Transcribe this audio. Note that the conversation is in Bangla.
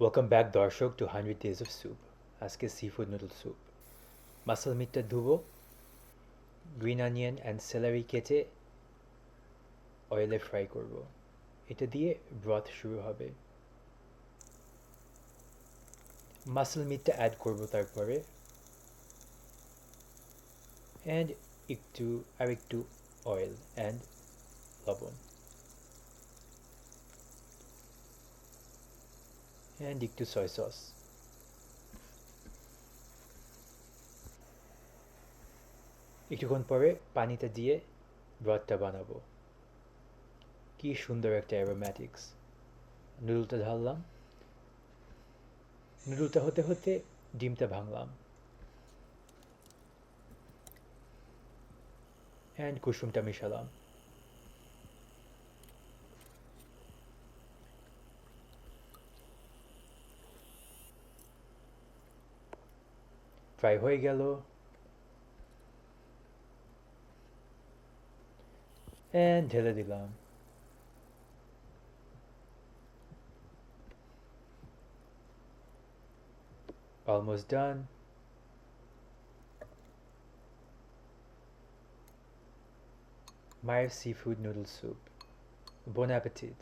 ওয়েলকাম ব্যাক দর্শক টু 100 ডেজ অফ স্যুপ। আজকে sea food noodle soup. Mussel মিটটা ধুবো, গ্রিন অনিয়ন অ্যান্ড সেলারি কেটে অয়েলে ফ্রাই করব। এটা দিয়ে ব্রথ শুরু হবে। মাসল মিটটা অ্যাড করব তারপরে, অ্যান্ড আরেকটু অয়েল অ্যান্ড লবণ, অ্যান্ড একটু সয় সস। একটুক্ষণ পরে পানিটা দিয়ে ব্রথটা বানাবো। কি সুন্দর একটা অ্যারোম্যাটিক্স। নুডলটা ঢাললাম, নুডলটা হতে হতে ডিমটা ভাঙলাম, অ্যান্ড কুসুমটা মিশালাম। ফ্রাই হয়ে গেল, অ্যান্ড ঢেলে দিলাম। Almost done. Meyer seafood noodle soup. Bon appetit.